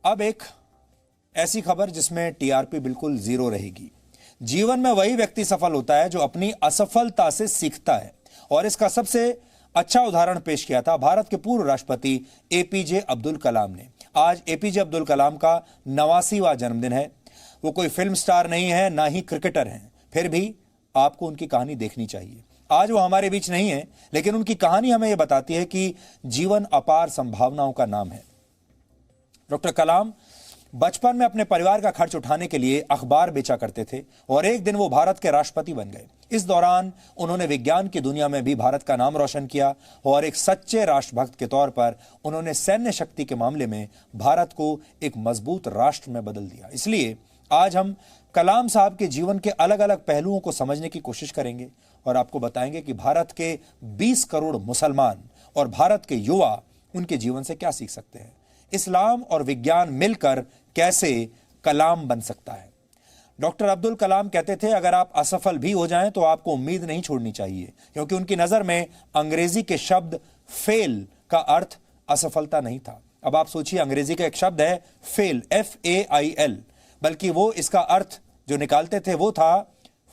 अब एक ऐसी खबर जिसमें टीआरपी बिल्कुल जीरो रहेगी। जीवन में वही व्यक्ति सफल होता है जो अपनी असफलता से सीखता है, और इसका सबसे अच्छा उदाहरण पेश किया था भारत के पूर्व राष्ट्रपति एपीजे अब्दुल कलाम ने। आज एपीजे अब्दुल कलाम का 89वां जन्मदिन है। वो कोई फिल्म स्टार नहीं है, ना ही क्रिकेटर हैं, फिर भी आपको उनकी कहानी देखनी चाहिए। आज वो हमारे बीच नहीं है, लेकिन उनकी कहानी हमें यह बताती है कि जीवन अपार संभावनाओं का नाम है। डॉक्टर कलाम बचपन में अपने परिवार का खर्च उठाने के लिए अखबार बेचा करते थे और एक दिन वो भारत के राष्ट्रपति बन गए। इस दौरान उन्होंने विज्ञान की दुनिया में भी भारत का नाम रोशन किया और एक सच्चे राष्ट्रभक्त के तौर पर उन्होंने सैन्य शक्ति के मामले में भारत को एक मजबूत राष्ट्र में बदल दिया। इसलिए आज हम कलाम साहब के जीवन के अलग अलग पहलुओं को समझने की कोशिश करेंगे और आपको बताएंगे कि भारत के 20 करोड़ मुसलमान और भारत के युवा उनके जीवन से क्या सीख सकते हैं। इस्लाम और विज्ञान मिलकर कैसे कलाम बन सकता है। डॉक्टर अब्दुल कलाम कहते थे, अगर आप असफल भी हो जाएं तो आपको उम्मीद नहीं छोड़नी चाहिए, क्योंकि उनकी नजर में अंग्रेजी के शब्द फेल का अर्थ असफलता नहीं था। अब आप सोचिए, अंग्रेजी का एक शब्द है फेल, FAIL, बल्कि वो इसका अर्थ जो निकालते थे वो था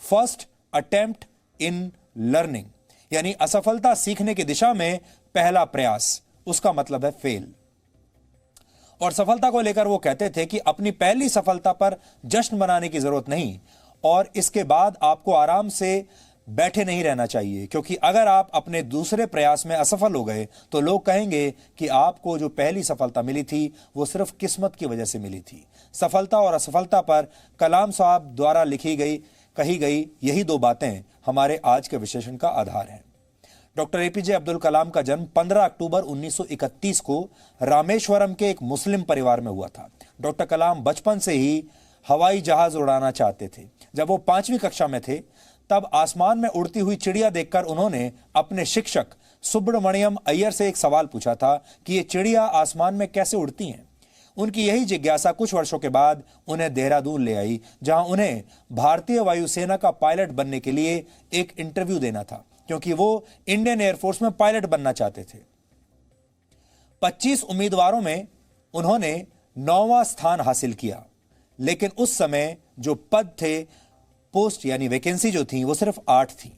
फर्स्ट अटेम्प्ट इन लर्निंग, यानी असफलता सीखने की दिशा में पहला प्रयास, उसका मतलब है फेल। और सफलता को लेकर वो कहते थे कि अपनी पहली सफलता पर जश्न मनाने की जरूरत नहीं और इसके बाद आपको आराम से बैठे नहीं रहना चाहिए, क्योंकि अगर आप अपने दूसरे प्रयास में असफल हो गए तो लोग कहेंगे कि आपको जो पहली सफलता मिली थी वो सिर्फ किस्मत की वजह से मिली थी। सफलता और असफलता पर कलाम साहब द्वारा कही गई यही दो बातें हमारे आज के विश्लेषण का आधार हैं। डॉक्टर एपीजे अब्दुल कलाम का जन्म 15 अक्टूबर 1931 को रामेश्वरम के एक मुस्लिम परिवार में हुआ था। डॉक्टर कलाम बचपन से ही हवाई जहाज उड़ाना चाहते थे। जब वो 5वीं कक्षा में थे तब आसमान में उड़ती हुई चिड़िया देखकर उन्होंने अपने शिक्षक सुब्रमण्यम अय्यर से एक सवाल पूछा था कि ये चिड़िया आसमान में कैसे उड़ती हैं। उनकी यही जिज्ञासा कुछ वर्षों के बाद उन्हें देहरादून ले आई, जहां उन्हें भारतीय वायुसेना का पायलट बनने के लिए एक इंटरव्यू देना था, क्योंकि वो इंडियन एयरफोर्स में पायलट बनना चाहते थे। 25 उम्मीदवारों में उन्होंने 9वां स्थान हासिल किया, लेकिन उस समय जो पद थे, पोस्ट यानी वैकेंसी जो थी, वो सिर्फ 8 थी।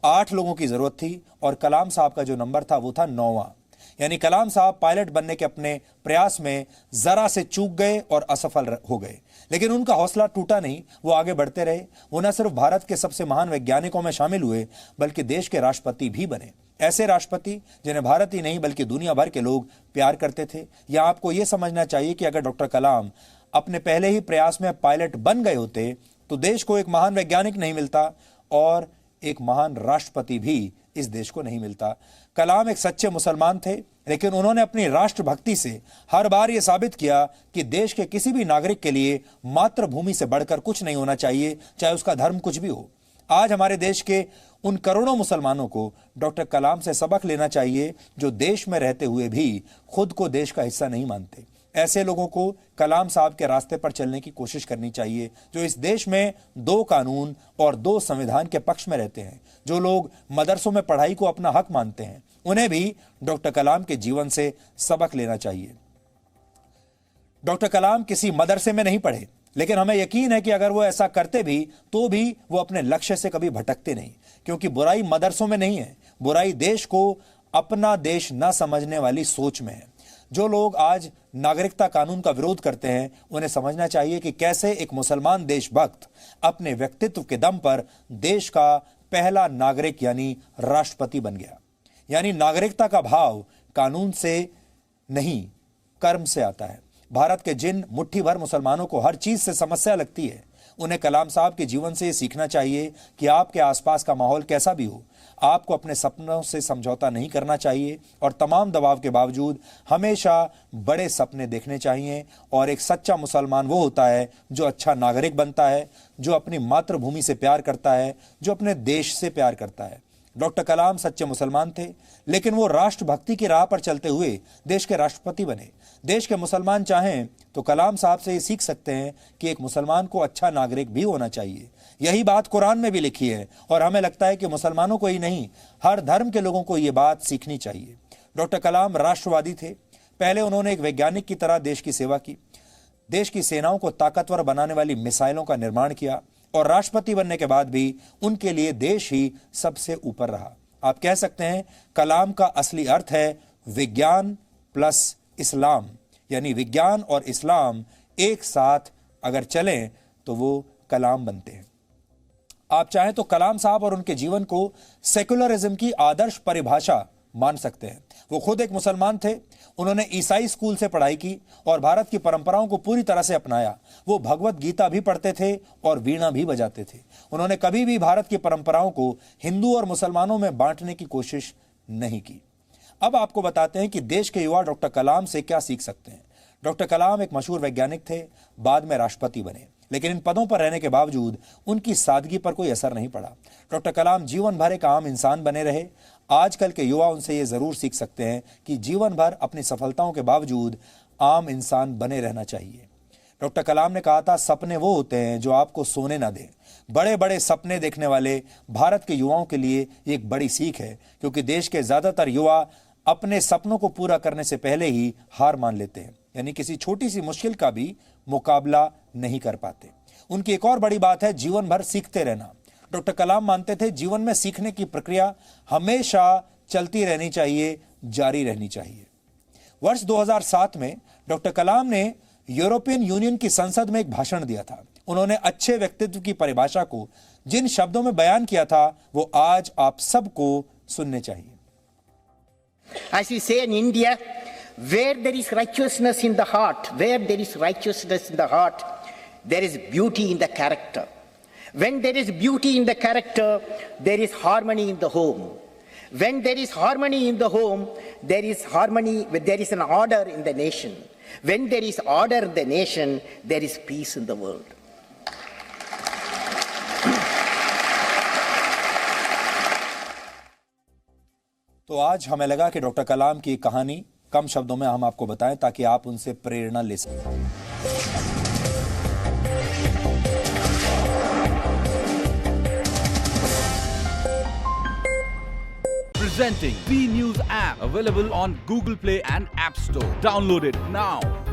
8 लोगों की जरूरत थी और कलाम साहब का जो नंबर था वो था 9वां। यानी कलाम साहब पायलट बनने के अपने प्रयास में जरा से चूक गए और असफल हो गए, लेकिन उनका हौसला टूटा नहीं। वो आगे बढ़ते रहे। वो न सिर्फ भारत के सबसे महान वैज्ञानिकों में शामिल हुए, बल्कि देश के राष्ट्रपति भी बने। ऐसे राष्ट्रपति जिन्हें भारत ही नहीं बल्कि दुनिया भर के लोग प्यार करते थे। या आपको यह समझना चाहिए कि अगर डॉक्टर कलाम अपने पहले ही प्रयास में पायलट बन गए होते तो देश को एक महान वैज्ञानिक नहीं मिलता और एक महान राष्ट्रपति भी इस देश को नहीं मिलता। कलाम एक सच्चे मुसलमान थे, लेकिन उन्होंने अपनी राष्ट्रभक्ति से हर बार यह साबित किया कि देश के किसी भी नागरिक के लिए मातृभूमि से बढ़कर कुछ नहीं होना चाहिए, चाहे उसका धर्म कुछ भी हो। आज हमारे देश के उन करोड़ों मुसलमानों को डॉक्टर कलाम से सबक लेना चाहिए जो देश में रहते हुए भी खुद को देश का हिस्सा नहीं मानते। ऐसे लोगों को कलाम साहब के रास्ते पर चलने की कोशिश करनी चाहिए, जो इस देश में 2 कानून और 2 संविधान के पक्ष में रहते हैं। जो लोग मदरसों में पढ़ाई को अपना हक मानते हैं, उन्हें भी डॉक्टर कलाम के जीवन से सबक लेना चाहिए। डॉक्टर कलाम किसी मदरसे में नहीं पढ़े, लेकिन हमें यकीन है कि अगर वो ऐसा करते भी तो भी वो अपने लक्ष्य से कभी भटकते नहीं, क्योंकि बुराई मदरसों में नहीं है, बुराई देश को अपना देश न समझने वाली सोच में है। जो लोग आज नागरिकता कानून का विरोध करते हैं, उन्हें समझना चाहिए कि कैसे एक मुसलमान देशभक्त अपने व्यक्तित्व के दम पर देश का पहला नागरिक यानी राष्ट्रपति बन गया। यानी नागरिकता का भाव कानून से नहीं, कर्म से आता है। भारत के जिन मुट्ठी भर मुसलमानों को हर चीज से समस्या लगती है, उन्हें कलाम साहब के जीवन से ये सीखना चाहिए कि आपके आसपास का माहौल कैसा भी हो, आपको अपने सपनों से समझौता नहीं करना चाहिए और तमाम दबाव के बावजूद हमेशा बड़े सपने देखने चाहिए। और एक सच्चा मुसलमान वो होता है जो अच्छा नागरिक बनता है, जो अपनी मातृभूमि से प्यार करता है, जो अपने देश से प्यार करता है। डॉक्टर कलाम सच्चे मुसलमान थे, लेकिन वो राष्ट्रभक्ति की राह पर चलते हुए देश के राष्ट्रपति बने। देश के मुसलमान चाहें तो कलाम साहब से ये सीख सकते हैं कि एक मुसलमान को अच्छा नागरिक भी होना चाहिए। यही बात कुरान में भी लिखी है और हमें लगता है कि मुसलमानों को ही नहीं, हर धर्म के लोगों को ये बात सीखनी चाहिए। डॉक्टर कलाम राष्ट्रवादी थे। पहले उन्होंने एक वैज्ञानिक की तरह देश की सेवा की। देश की सेनाओं को ताकतवर बनाने वाली मिसाइलों का निर्माण किया और राष्ट्रपति बनने के बाद भी उनके लिए देश ही सबसे ऊपर रहा। आप कह सकते हैं कलाम का असली अर्थ है विज्ञान प्लस इस्लाम, यानी विज्ञान और इस्लाम एक साथ अगर चलें तो वो कलाम बनते हैं। आप चाहें तो कलाम साहब और उनके जीवन को सेकुलरिज्म की आदर्श परिभाषा मान सकते हैं। वो खुद एक मुसलमान थे, उन्होंने ईसाई स्कूल से पढ़ाई की और भारत की परंपराओं को पूरी तरह से अपनाया। वो भगवत गीता भी पढ़ते थे और वीणा भी बजाते थे। उन्होंने कभी भी भारत की परंपराओं को हिंदू और मुसलमानों में बांटने की कोशिश नहीं की। अब आपको बताते हैं कि देश के युवा डॉक्टर कलाम से क्या सीख सकते हैं। डॉक्टर कलाम एक मशहूर वैज्ञानिक थे, बाद में राष्ट्रपति बने, लेकिन इन पदों पर रहने के बावजूद उनकी सादगी पर कोई असर नहीं पड़ा। डॉक्टर कलाम जीवन भर एक आम इंसान बने रहे। आजकल के युवा उनसे ये जरूर सीख सकते हैं कि जीवन भर अपनी सफलताओं के बावजूद आम इंसान बने रहना चाहिए। डॉक्टर कलाम ने कहा था, सपने वो होते हैं जो आपको सोने ना दें। बड़े बड़े सपने देखने वाले भारत के युवाओं के लिए एक बड़ी सीख है, क्योंकि देश के ज्यादातर युवा अपने सपनों को पूरा करने से पहले ही हार मान लेते हैं, यानी किसी छोटी सी मुश्किल का भी मुकाबला नहीं कर पाते। उनकी एक और बड़ी बात है जीवन भर सीखते रहना। डॉक्टर कलाम मानते थे जीवन में सीखने की प्रक्रिया हमेशा चलती रहनी चाहिए, जारी रहनी चाहिए। वर्ष 2007 में डॉक्टर कलाम ने यूरोपियन यूनियन की संसद में एक भाषण दिया था। उन्होंने अच्छे व्यक्तित्व की परिभाषा को जिन शब्दों में बयान किया था वो आज आप सबको सुनने चाहिए। As we say in India, where there is righteousness in the heart, where there is righteousness in the heart, there is beauty in the character. When there is beauty in the character, there is harmony in the home. When there is harmony in the home, there is harmony, there is an order in the nation. When there is order in the nation, there is peace in the world. तो आज हमें लगा कि doctor कलाम की कहानी कम शब्दों में हम आपको बताएं ताकि आप उनसे प्रेरणा ले सकें। Presenting B News app, available on Google Play and App Store. Download it now.